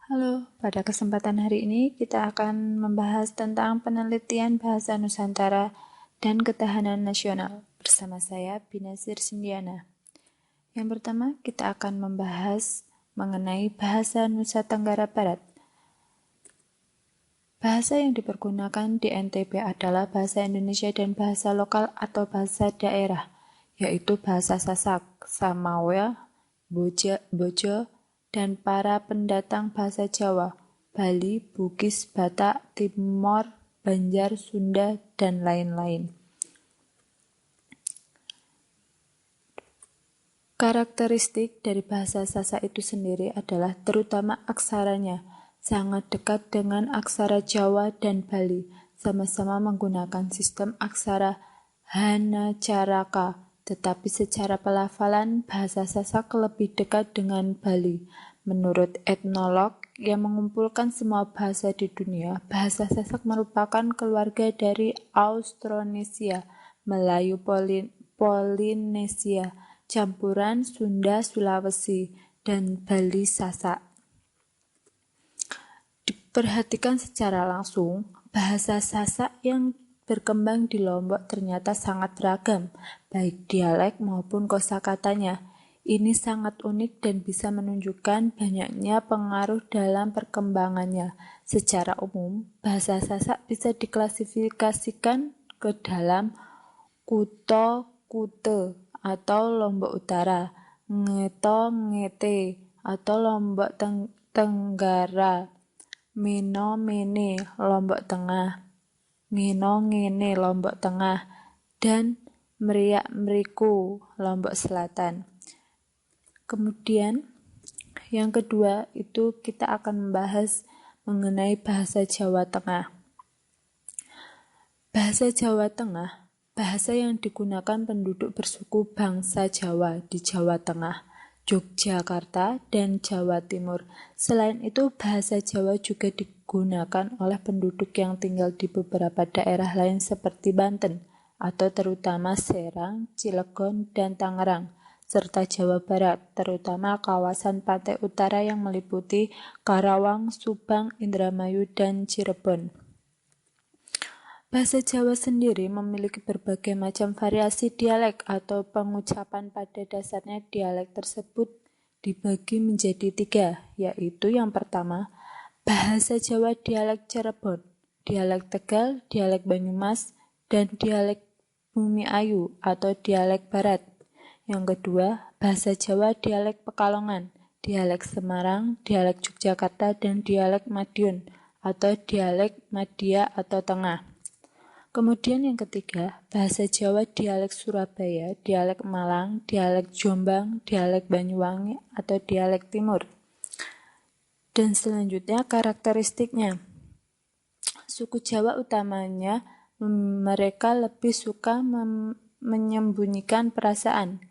Halo, pada kesempatan hari ini kita akan membahas tentang penelitian bahasa Nusantara dan ketahanan nasional bersama saya, Binazir Sindiana. Yang pertama, kita akan membahas mengenai bahasa Nusa Tenggara Barat. Bahasa yang dipergunakan di NTB adalah bahasa Indonesia dan bahasa lokal atau bahasa daerah, yaitu bahasa Sasak, Samawa, Bojo, dan para pendatang bahasa Jawa, Bali, Bugis, Batak, Timor, Banjar, Sunda, dan lain-lain. Karakteristik dari bahasa Sasak itu sendiri adalah terutama aksaranya, sangat dekat dengan aksara Jawa dan Bali, sama-sama menggunakan sistem aksara Hanacaraka, tetapi secara pelafalan bahasa Sasak lebih dekat dengan Bali. Menurut etnolog yang mengumpulkan semua bahasa di dunia, bahasa Sasak merupakan keluarga dari Austronesia, Melayu Polinesia, campuran Sunda Sulawesi, dan Bali Sasak. Diperhatikan secara langsung, bahasa Sasak yang berkembang di Lombok ternyata sangat beragam, baik dialek maupun kosakatanya. Ini sangat unik dan bisa menunjukkan banyaknya pengaruh dalam perkembangannya. Secara umum, bahasa Sasak bisa diklasifikasikan ke dalam kuto, kute, atau Lombok Utara, ngeto, ngete, atau Lombok Tenggara, meno, mene, Lombok Tengah, ngeno, ngene, Lombok Tengah, dan meriak, meriku, Lombok Selatan. Kemudian, yang kedua itu kita akan membahas mengenai bahasa Jawa Tengah. Bahasa Jawa Tengah, bahasa yang digunakan penduduk bersuku bangsa Jawa di Jawa Tengah, Yogyakarta, dan Jawa Timur. Selain itu, bahasa Jawa juga digunakan oleh penduduk yang tinggal di beberapa daerah lain seperti Banten, atau terutama Serang, Cilegon, dan Tangerang, serta Jawa Barat, terutama kawasan pantai utara yang meliputi Karawang, Subang, Indramayu, dan Cirebon. Bahasa Jawa sendiri memiliki berbagai macam variasi dialek atau pengucapan. Pada dasarnya dialek tersebut dibagi menjadi 3, yaitu yang pertama, bahasa Jawa dialek Cirebon, dialek Tegal, dialek Banyumas, dan dialek Bumiayu atau dialek Barat. Yang kedua, bahasa Jawa dialek Pekalongan, dialek Semarang, dialek Yogyakarta, dan dialek Madiun atau dialek Madia atau Tengah. Kemudian yang ketiga, bahasa Jawa dialek Surabaya, dialek Malang, dialek Jombang, dialek Banyuwangi, atau dialek Timur. Dan selanjutnya karakteristiknya. Suku Jawa utamanya mereka lebih suka menyembunyikan perasaan,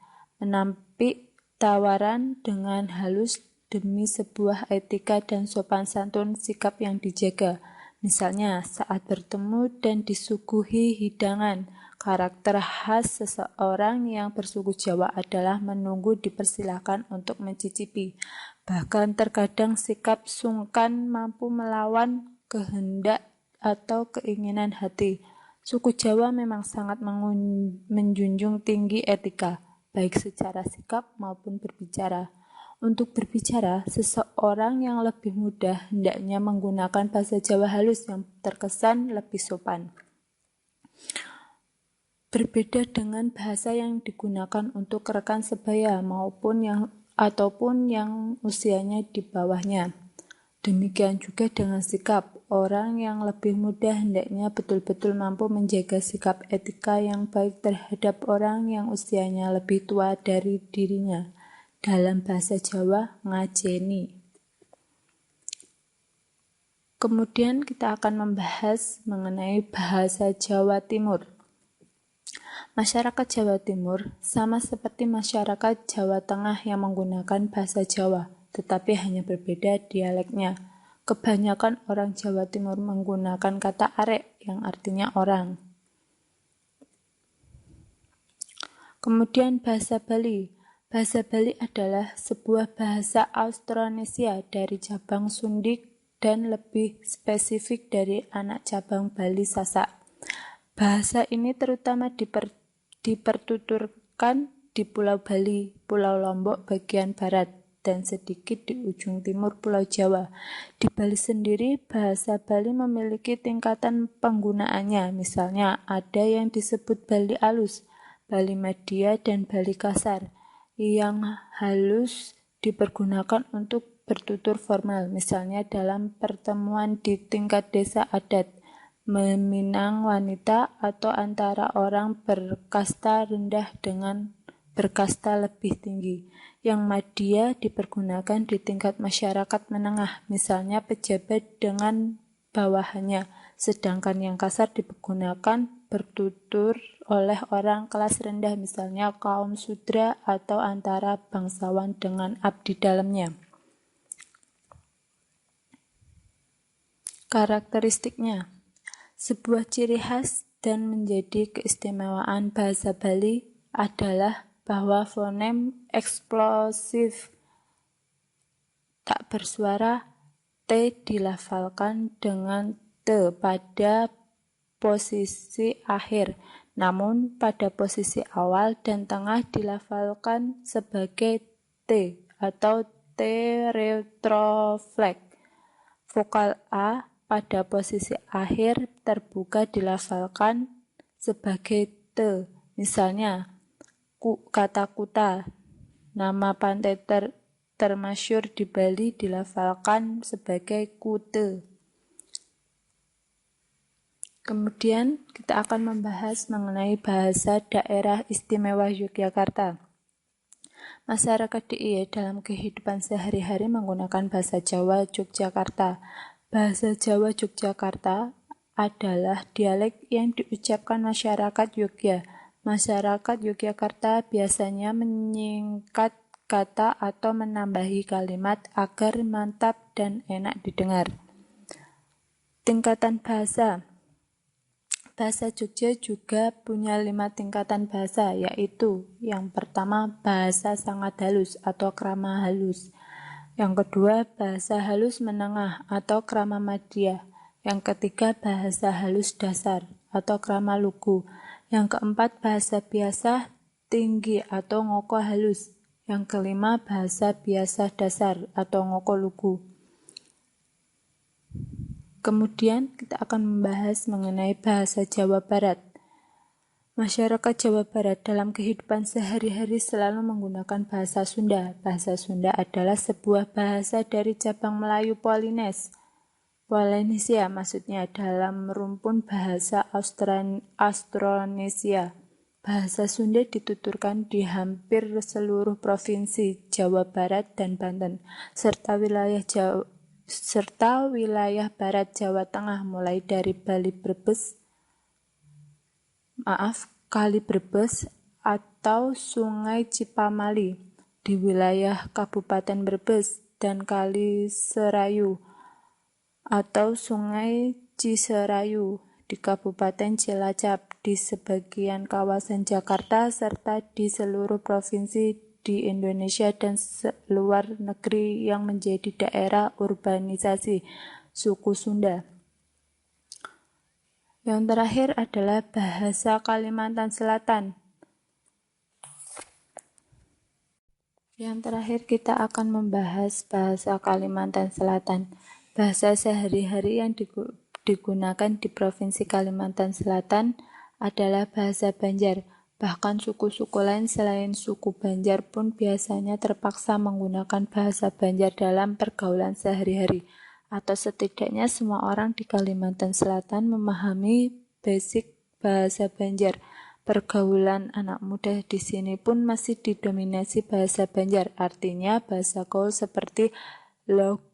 menampik tawaran dengan halus demi sebuah etika dan sopan santun sikap yang dijaga. Misalnya, saat bertemu dan disuguhi hidangan, karakter khas seseorang yang bersuku Jawa adalah menunggu dipersilahkan untuk mencicipi. Bahkan terkadang sikap sungkan mampu melawan kehendak atau keinginan hati. Suku Jawa memang sangat menjunjung tinggi etika, baik secara sikap maupun berbicara. Untuk berbicara, seseorang yang lebih muda hendaknya menggunakan bahasa Jawa halus yang terkesan lebih sopan. Berbeda dengan bahasa yang digunakan untuk rekan sebaya ataupun yang usianya di bawahnya. Demikian juga dengan sikap. Orang yang lebih muda hendaknya betul-betul mampu menjaga sikap etika yang baik terhadap orang yang usianya lebih tua dari dirinya. Dalam bahasa Jawa, ngajeni. Kemudian kita akan membahas mengenai bahasa Jawa Timur. Masyarakat Jawa Timur sama seperti masyarakat Jawa Tengah yang menggunakan bahasa Jawa, tetapi hanya berbeda dialeknya. Kebanyakan orang Jawa Timur menggunakan kata arek yang artinya orang. Kemudian bahasa Bali. Bahasa Bali adalah sebuah bahasa Austronesia dari cabang Sundik dan lebih spesifik dari anak cabang Bali Sasak. Bahasa ini terutama dipertuturkan di Pulau Bali, Pulau Lombok bagian barat, dan sedikit di ujung timur Pulau Jawa. Di Bali sendiri, bahasa Bali memiliki tingkatan penggunaannya. Misalnya, ada yang disebut Bali halus, Bali media, dan Bali kasar. Yang halus dipergunakan untuk bertutur formal, misalnya dalam pertemuan di tingkat desa adat, meminang wanita, atau antara orang berkasta rendah dengan berkasta lebih tinggi. Yang media dipergunakan di tingkat masyarakat menengah, misalnya pejabat dengan bawahannya, sedangkan yang kasar digunakan bertutur oleh orang kelas rendah, misalnya kaum sudra atau antara bangsawan dengan abdi dalamnya. Karakteristiknya, sebuah ciri khas dan menjadi keistimewaan bahasa Bali adalah bahwa fonem eksplosif tak bersuara T dilafalkan dengan T pada posisi akhir, namun pada posisi awal dan tengah dilafalkan sebagai T atau T retroflex. Vokal A pada posisi akhir terbuka dilafalkan sebagai T. Misalnya, kata Kuta, nama pantai termasyur di Bali, dilafalkan sebagai Kute. Kemudian kita akan membahas mengenai bahasa daerah istimewa Yogyakarta. Masyarakat DIY dalam kehidupan sehari-hari menggunakan bahasa Jawa Yogyakarta. Bahasa Jawa Yogyakarta adalah dialek yang diucapkan masyarakat Yogya. Masyarakat Yogyakarta biasanya menyingkat kata atau menambahi kalimat agar mantap dan enak didengar. Tingkatan bahasa. Bahasa Jogja juga punya 5 tingkatan bahasa, yaitu yang pertama bahasa sangat halus atau krama halus. Yang kedua bahasa halus menengah atau krama madya. Yang ketiga bahasa halus dasar atau krama lugu. Yang keempat bahasa biasa tinggi atau ngoko halus. Yang kelima bahasa biasa dasar atau ngoko lugu. Kemudian kita akan membahas mengenai bahasa Jawa Barat. Masyarakat Jawa Barat dalam kehidupan sehari-hari selalu menggunakan bahasa Sunda. Bahasa Sunda adalah sebuah bahasa dari cabang Melayu Polinesia, maksudnya dalam rumpun bahasa Austronesia. Bahasa Sunda dituturkan di hampir seluruh provinsi Jawa Barat dan Banten, serta wilayah barat Jawa Tengah mulai dari Kali Brebes atau Sungai Cipamali di wilayah Kabupaten Brebes dan Kali Serayu atau Sungai Ciserayu di Kabupaten Cilacap di sebagian kawasan Jakarta serta di seluruh provinsi di Indonesia dan luar negeri yang menjadi daerah urbanisasi suku Sunda. Yang terakhir adalah bahasa Kalimantan Selatan. Yang terakhir kita akan membahas bahasa Kalimantan Selatan. Bahasa sehari-hari yang digunakan di Provinsi Kalimantan Selatan adalah bahasa Banjar. Bahkan suku-suku lain selain suku Banjar pun biasanya terpaksa menggunakan bahasa Banjar dalam pergaulan sehari-hari, atau setidaknya semua orang di Kalimantan Selatan memahami basic bahasa Banjar. Pergaulan anak muda di sini pun masih didominasi bahasa Banjar, artinya bahasa gaul seperti lo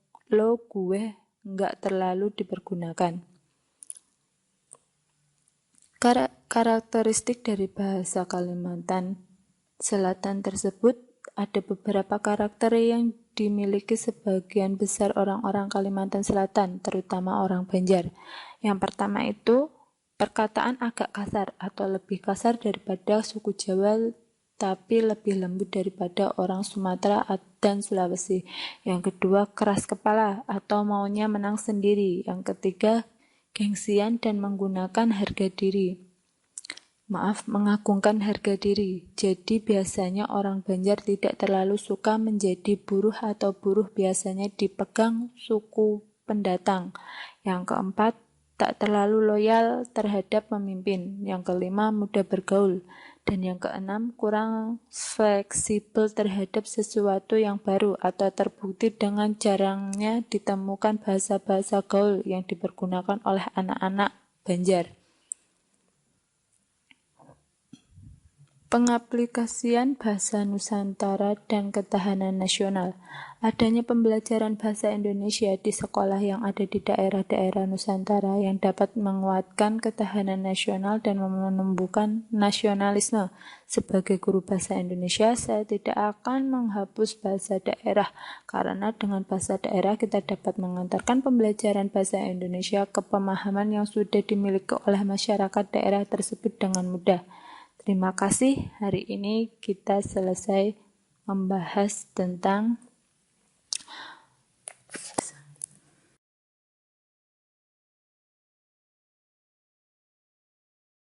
gue nggak terlalu dipergunakan. Karakteristik dari bahasa Kalimantan Selatan tersebut ada beberapa karakter yang dimiliki sebagian besar orang-orang Kalimantan Selatan, terutama orang Banjar. Yang pertama itu perkataan agak kasar atau lebih kasar daripada suku Jawa tapi lebih lembut daripada orang Sumatera dan Sulawesi. Yang kedua, keras kepala atau maunya menang sendiri. Yang ketiga, gengsian dan menggunakan harga diri. Mengagungkan harga diri. Jadi biasanya orang Banjar tidak terlalu suka menjadi buruh atau buruh biasanya dipegang suku pendatang. Yang keempat, tak terlalu loyal terhadap pemimpin. Yang kelima, mudah bergaul. Dan yang keenam, kurang fleksibel terhadap sesuatu yang baru atau terbukti dengan jarangnya ditemukan bahasa-bahasa gaul yang dipergunakan oleh anak-anak Banjar. Pengaplikasian bahasa Nusantara dan ketahanan nasional. Adanya pembelajaran bahasa Indonesia di sekolah yang ada di daerah-daerah Nusantara yang dapat menguatkan ketahanan nasional dan menumbuhkan nasionalisme. Sebagai guru bahasa Indonesia, saya tidak akan menghapus bahasa daerah, karena dengan bahasa daerah kita dapat mengantarkan pembelajaran bahasa Indonesia ke pemahaman yang sudah dimiliki oleh masyarakat daerah tersebut dengan mudah. Terima kasih. Hari ini kita selesai membahas tentang